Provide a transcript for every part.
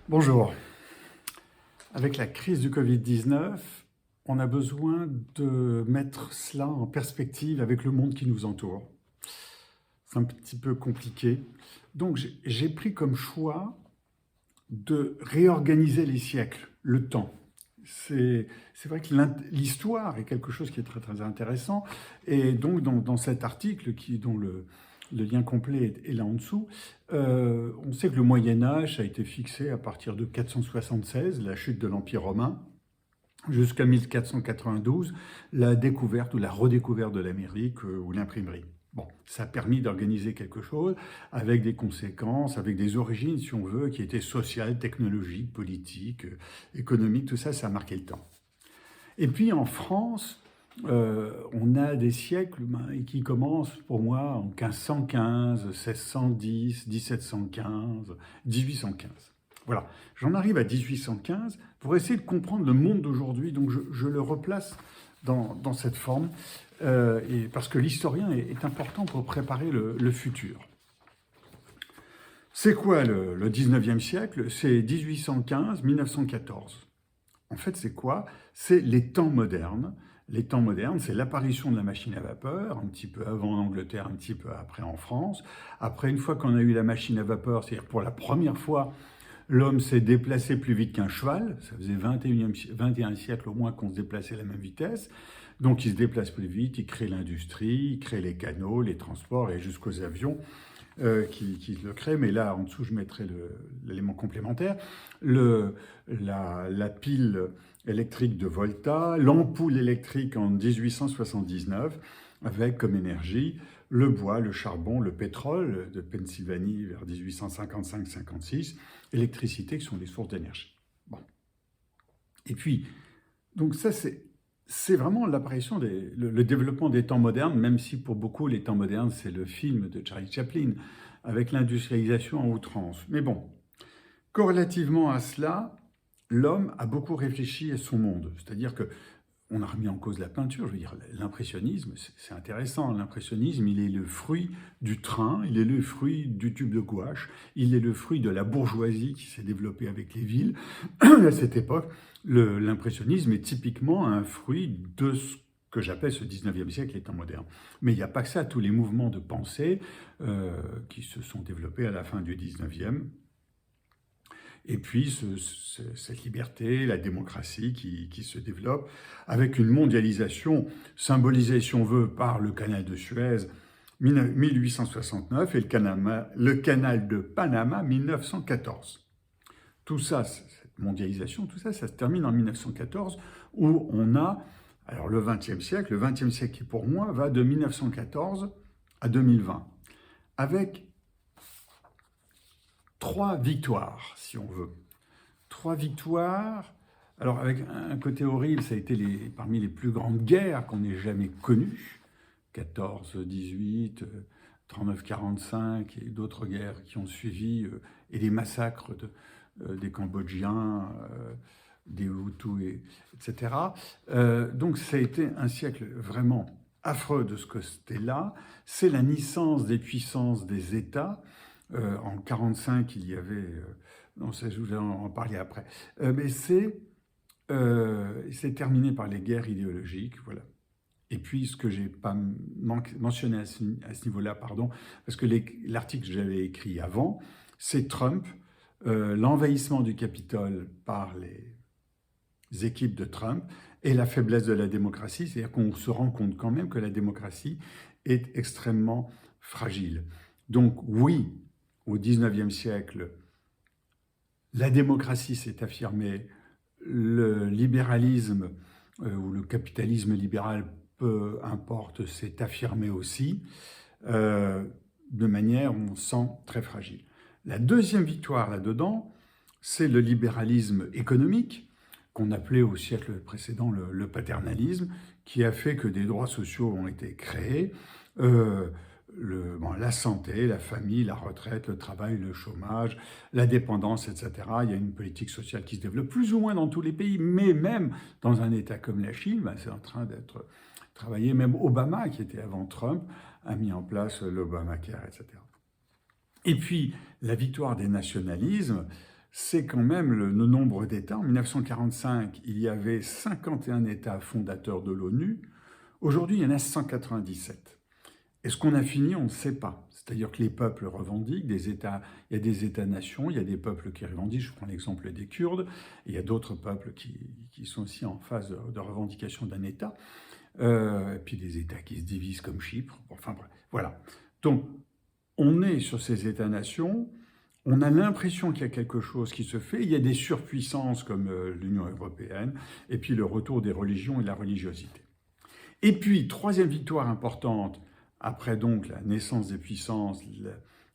Bonjour. Avec la crise du Covid-19, on a besoin de mettre cela en perspective avec le monde qui nous entoure. C'est un petit peu compliqué. Donc j'ai pris comme choix de réorganiser les siècles, le temps. C'est vrai que l'histoire est quelque chose qui est très très intéressant. Et donc dans cet article dont le lien complet est là en dessous, on sait que le Moyen-Âge a été fixé à partir de 476, la chute de l'Empire romain, jusqu'à 1492, la découverte ou la redécouverte de l'Amérique ou l'imprimerie. Bon, ça a permis d'organiser quelque chose avec des conséquences, avec des origines, si on veut, qui étaient sociales, technologiques, politiques, économiques, tout ça, ça a marqué le temps. Et puis en France, on a des siècles qui commencent pour moi en 1515, 1610, 1715, 1815. Voilà, j'en arrive à 1815 pour essayer de comprendre le monde d'aujourd'hui, donc je le replace dans cette forme, parce que l'historien est important pour préparer le futur. C'est quoi le 19e siècle? C'est 1815-1914. En fait, c'est quoi? C'est les temps modernes. Les temps modernes, c'est l'apparition de la machine à vapeur, un petit peu avant en Angleterre, un petit peu après en France. Après, une fois qu'on a eu la machine à vapeur, c'est-à-dire pour la première fois, l'homme s'est déplacé plus vite qu'un cheval. Ça faisait 21 siècles au moins qu'on se déplaçait à la même vitesse. Donc, il se déplace plus vite, il crée l'industrie, il crée les canaux, les transports et jusqu'aux avions. Qui le crée, mais là, en dessous, je mettrai l'élément complémentaire. La pile électrique de Volta, l'ampoule électrique en 1879, avec comme énergie le bois, le charbon, le pétrole de Pennsylvanie vers 1855-56, électricité qui sont des sources d'énergie. Bon. Et puis, donc ça, c'est vraiment l'apparition, le développement des temps modernes, même si pour beaucoup, les temps modernes, c'est le film de Charlie Chaplin, avec l'industrialisation en outrance. Mais bon, corrélativement à cela, l'homme a beaucoup réfléchi à son monde. C'est-à-dire que on a remis en cause la peinture, je veux dire, l'impressionnisme, c'est intéressant. L'impressionnisme, il est le fruit du train, il est le fruit du tube de gouache, il est le fruit de la bourgeoisie qui s'est développée avec les villes. À cette époque, l'impressionnisme est typiquement un fruit de ce que j'appelle ce 19e siècle, les temps modernes. Mais il n'y a pas que ça, tous les mouvements de pensée qui se sont développés à la fin du 19e, et puis cette liberté, la démocratie qui se développe, avec une mondialisation symbolisée, si on veut, par le canal de Suez, 1869, et le canal de Panama, 1914. Tout ça, cette mondialisation, tout ça, ça se termine en 1914, où on a, alors le XXe siècle qui pour moi va de 1914 à 2020, avec 3 victoires, si on veut. 3 victoires. Alors, avec un côté horrible, ça a été parmi les plus grandes guerres qu'on ait jamais connues. 14-18, 39-45 et d'autres guerres qui ont suivi, et les massacres des Cambodgiens, des Hutus, etc. Donc, ça a été un siècle vraiment affreux de ce côté-là. C'est la naissance des puissances des États. En 1945, il y avait... non, ça, je vais en parler après. Mais c'est terminé par les guerres idéologiques, voilà. Et puis, ce que je n'ai pas mentionné à ce niveau-là, pardon, parce que l'article que j'avais écrit avant, c'est Trump, l'envahissement du Capitole par les équipes de Trump et la faiblesse de la démocratie, c'est-à-dire qu'on se rend compte quand même que la démocratie est extrêmement fragile. Donc oui, au XIXe siècle, la démocratie s'est affirmée, le libéralisme ou le capitalisme libéral, peu importe, s'est affirmé aussi, de manière, on sent, très fragile. La deuxième victoire là-dedans, c'est le libéralisme économique, qu'on appelait au siècle précédent le paternalisme, qui a fait que des droits sociaux ont été créés, la santé, la famille, la retraite, le travail, le chômage, la dépendance, etc. Il y a une politique sociale qui se développe plus ou moins dans tous les pays, mais même dans un État comme la Chine, c'est en train d'être travaillé. Même Obama, qui était avant Trump, a mis en place l'Obamacare, etc. Et puis, la victoire des nationalismes, c'est quand même le nombre d'États. En 1945, il y avait 51 États fondateurs de l'ONU. Aujourd'hui, il y en a 197. Est-ce qu'on a fini? On ne sait pas. C'est-à-dire que les peuples revendiquent des États, il y a des États-nations, il y a des peuples qui revendiquent, je prends l'exemple des Kurdes, il y a d'autres peuples qui sont aussi en phase de revendication d'un État, et puis des États qui se divisent comme Chypre, enfin bref, voilà. Donc, on est sur ces États-nations, on a l'impression qu'il y a quelque chose qui se fait, il y a des surpuissances comme l'Union européenne, et puis le retour des religions et de la religiosité. Et puis, troisième victoire importante, après donc la naissance des puissances,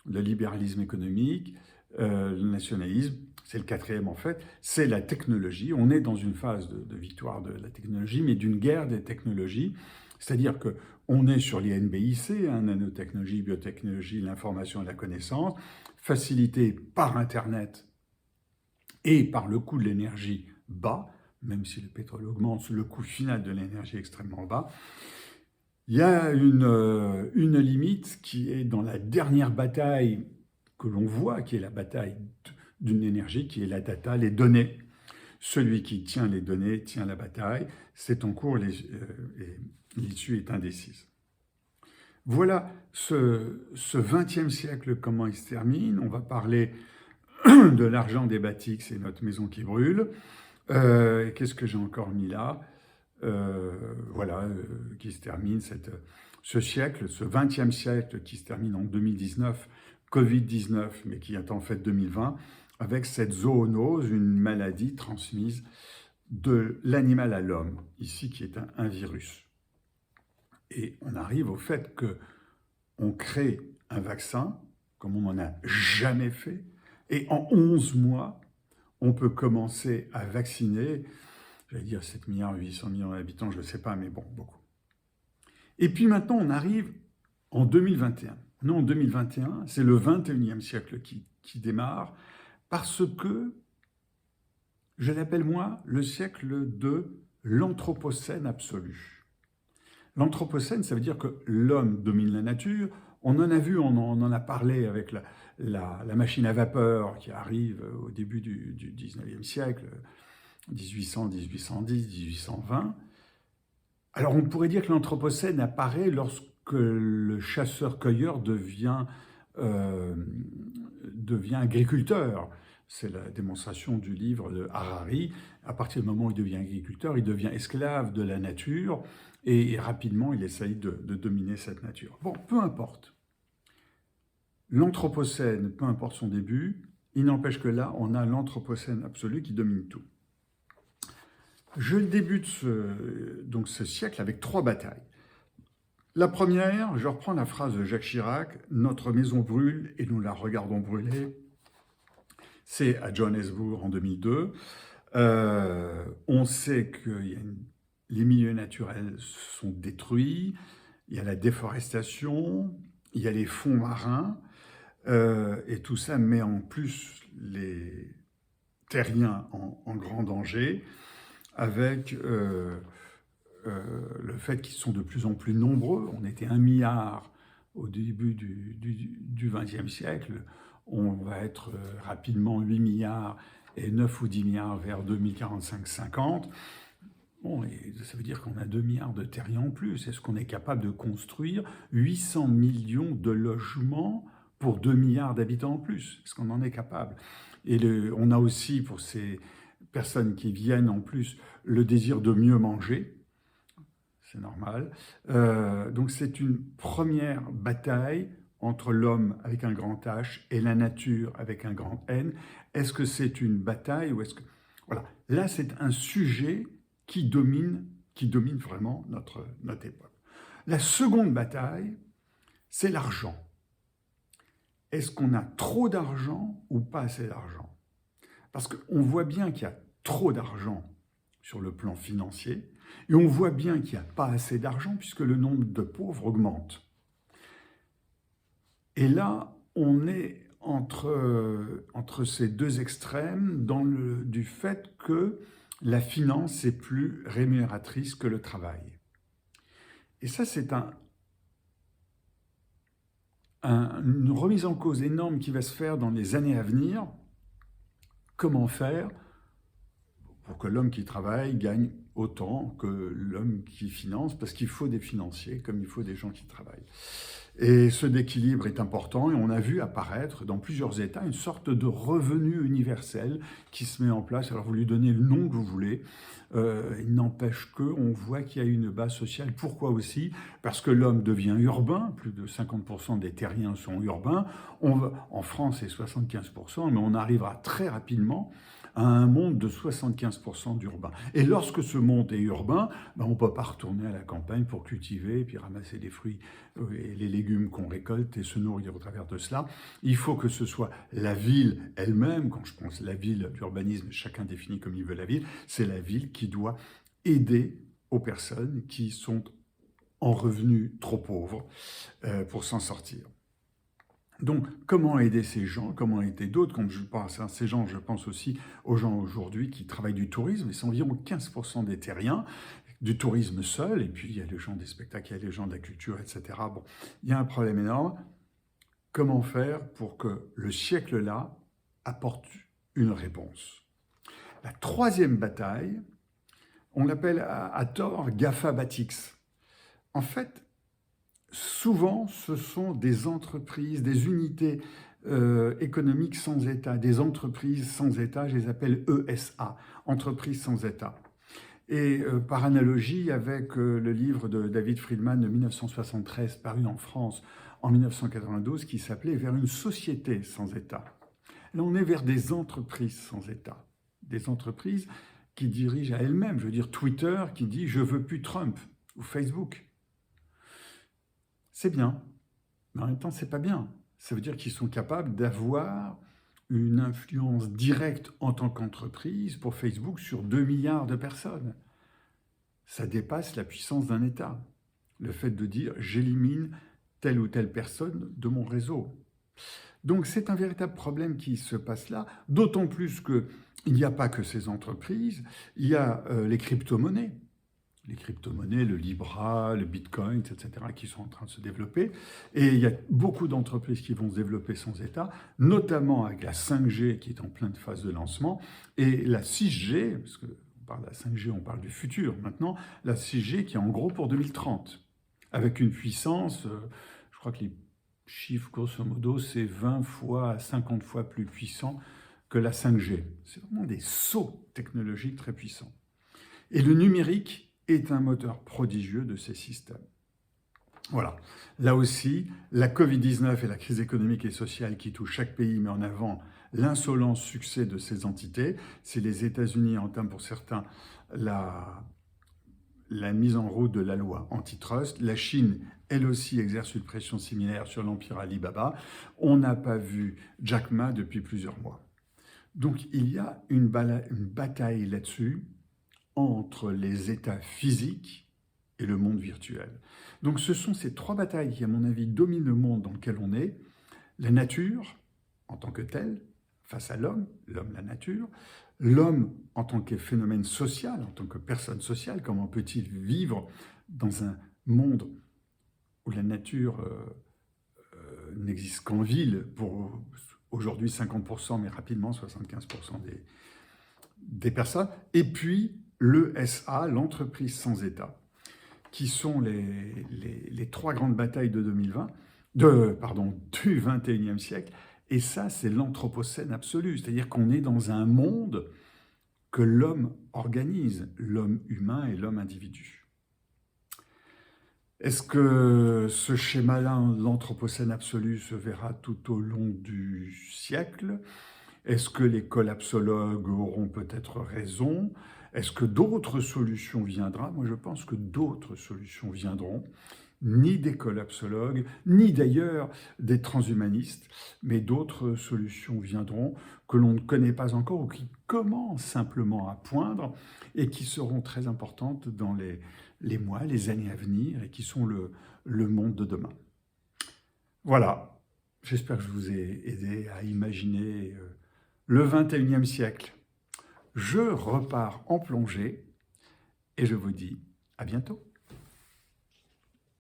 le libéralisme économique, le nationalisme, c'est le quatrième en fait, c'est la technologie. On est dans une phase de victoire de la technologie, mais d'une guerre des technologies. C'est-à-dire qu'on est sur les NBIC, nanotechnologie, biotechnologie, l'information et la connaissance, facilité par Internet et par le coût de l'énergie bas, même si le pétrole augmente, le coût final de l'énergie est extrêmement bas. Il y a une limite qui est dans la dernière bataille que l'on voit, qui est la bataille d'une énergie, qui est la data, les données. Celui qui tient les données tient la bataille. C'est en cours, l'issue est indécise. Voilà ce 20e siècle, comment il se termine. On va parler de l'argent des Batix, c'est notre maison qui brûle. Qu'est-ce que j'ai encore mis là? Voilà, qui se termine ce siècle, ce 20e siècle qui se termine en 2019, Covid-19, mais qui est en fait 2020, avec cette zoonose, une maladie transmise de l'animal à l'homme, ici qui est un virus. Et on arrive au fait qu'on crée un vaccin, comme on n'en a jamais fait, et en 11 mois, on peut commencer à vacciner, j'allais dire 7 milliards, 800 millions d'habitants, je ne sais pas, mais bon, beaucoup. Et puis maintenant, on arrive en 2021. Non, en 2021, c'est le 21e siècle qui démarre, parce que je l'appelle moi le siècle de l'anthropocène absolu. L'anthropocène, ça veut dire que l'homme domine la nature. On en a vu, on en a parlé avec la machine à vapeur qui arrive au début du 19e siècle, 1800, 1810, 1820. Alors on pourrait dire que l'anthropocène apparaît lorsque le chasseur-cueilleur devient agriculteur. C'est la démonstration du livre de Harari. À partir du moment où il devient agriculteur, il devient esclave de la nature et rapidement il essaye de dominer cette nature. Bon, peu importe. L'anthropocène, peu importe son début, il n'empêche que là, on a l'anthropocène absolu qui domine tout. Je débute ce siècle avec 3 batailles. La première, je reprends la phrase de Jacques Chirac, « Notre maison brûle et nous la regardons brûler ». C'est à Johannesburg en 2002. On sait que les milieux naturels sont détruits, il y a la déforestation, il y a les fonds marins, et tout ça met en plus les terriens en grand danger, avec le fait qu'ils sont de plus en plus nombreux. On était 1 milliard au début du XXe siècle. On va être rapidement 8 milliards et 9 ou 10 milliards vers 2045-50. Bon, et ça veut dire qu'on a 2 milliards de terriens en plus. Est-ce qu'on est capable de construire 800 millions de logements pour 2 milliards d'habitants en plus? Est-ce qu'on en est capable? Et on a aussi, pour ces personnes qui viennent en plus, le désir de mieux manger. C'est normal. Donc c'est une première bataille entre l'homme avec un grand H et la nature avec un grand N. Est-ce que c'est une bataille ou est-ce que... Voilà. Là, c'est un sujet qui domine vraiment notre époque. La seconde bataille, c'est l'argent. Est-ce qu'on a trop d'argent ou pas assez d'argent? Parce qu'on voit bien qu'il y a trop d'argent sur le plan financier, et on voit bien qu'il n'y a pas assez d'argent puisque le nombre de pauvres augmente. Et là, on est entre ces deux extrêmes du fait que la finance est plus rémunératrice que le travail. Et ça, c'est une remise en cause énorme qui va se faire dans les années à venir, Comment faire pour que l'homme qui travaille gagne autant que l'homme qui finance, parce qu'il faut des financiers comme il faut des gens qui travaillent. Et ce déséquilibre est important et on a vu apparaître dans plusieurs États une sorte de revenu universel qui se met en place. Alors vous lui donnez le nom que vous voulez, il n'empêche qu'on voit qu'il y a une base sociale. Pourquoi aussi? Parce que l'homme devient urbain, plus de 50% des terriens sont urbains. En France, c'est 75%, mais on arrivera très rapidement à un monde de 75% d'urbain. Et lorsque ce monde est urbain, on ne peut pas retourner à la campagne pour cultiver et puis ramasser les fruits et les légumes qu'on récolte et se nourrir au travers de cela. Il faut que ce soit la ville elle-même. Quand je pense la ville, l'urbanisme, chacun définit comme il veut la ville, c'est la ville qui doit aider aux personnes qui sont en revenus trop pauvres pour s'en sortir. Donc, comment aider ces gens? Comment aider d'autres? Quand je pense à ces gens, je pense aussi aux gens aujourd'hui qui travaillent du tourisme, et c'est environ 15% des terriens, du tourisme seul, et puis il y a les gens des spectacles, il y a les gens de la culture, etc. Bon, il y a un problème énorme. Comment faire pour que le siècle-là apporte une réponse? La troisième bataille, on l'appelle à tort GAFA-BATX. En fait, souvent, ce sont des entreprises, des unités économiques sans État, des entreprises sans État, je les appelle ESA, entreprises sans État. Et par analogie avec le livre de David Friedman de 1973, paru en France en 1992, qui s'appelait « Vers une société sans État ». Là, on est vers des entreprises sans État, des entreprises qui dirigent à elles-mêmes. Je veux dire, Twitter qui dit « je veux plus Trump » ou Facebook. C'est bien, mais en même temps, c'est pas bien. Ça veut dire qu'ils sont capables d'avoir une influence directe en tant qu'entreprise pour Facebook sur 2 milliards de personnes. Ça dépasse la puissance d'un État. Le fait de dire « j'élimine telle ou telle personne de mon réseau ». Donc c'est un véritable problème qui se passe là, d'autant plus qu'il n'y a pas que ces entreprises, il y a les crypto-monnaies. Les crypto-monnaies, le Libra, le Bitcoin, etc., qui sont en train de se développer. Et il y a beaucoup d'entreprises qui vont se développer sans État, notamment avec la 5G qui est en pleine phase de lancement, et la 6G, parce qu'on parle de la 5G, on parle du futur maintenant, la 6G qui est en gros pour 2030, avec une puissance, je crois que les chiffres, grosso modo, c'est 20 fois à 50 fois plus puissant que la 5G. C'est vraiment des sauts technologiques très puissants. Et le numérique est un moteur prodigieux de ces systèmes. Voilà. Là aussi, la Covid-19 et la crise économique et sociale qui touche chaque pays met en avant l'insolent succès de ces entités. Si les États-Unis entament pour certains la mise en route de la loi antitrust, la Chine, elle aussi, exerce une pression similaire sur l'empire Alibaba. On n'a pas vu Jack Ma depuis plusieurs mois. Donc il y a une bataille là-dessus entre les états physiques et le monde virtuel. Donc ce sont ces trois batailles qui, à mon avis, dominent le monde dans lequel on est. La nature, en tant que telle, face à l'homme, la nature. L'homme en tant que phénomène social, en tant que personne sociale, comment peut-il vivre dans un monde où la nature n'existe qu'en ville, pour aujourd'hui 50%, mais rapidement 75% des personnes. Et puis, l'ESA, l'entreprise sans État, qui sont les trois grandes batailles de du 21e siècle. Et ça, c'est l'anthropocène absolu, c'est-à-dire qu'on est dans un monde que l'homme organise, l'homme humain et l'homme individu. Est-ce que ce schéma-là, l'anthropocène absolu, se verra tout au long du siècle? Est-ce que les collapsologues auront peut-être raison? Est-ce que d'autres solutions viendront? Moi, je pense que d'autres solutions viendront, ni des collapsologues, ni d'ailleurs des transhumanistes, mais d'autres solutions viendront que l'on ne connaît pas encore ou qui commencent simplement à poindre et qui seront très importantes dans les mois, les années à venir et qui sont le monde de demain. Voilà, j'espère que je vous ai aidé à imaginer le 21e siècle. Je repars en plongée et je vous dis à bientôt.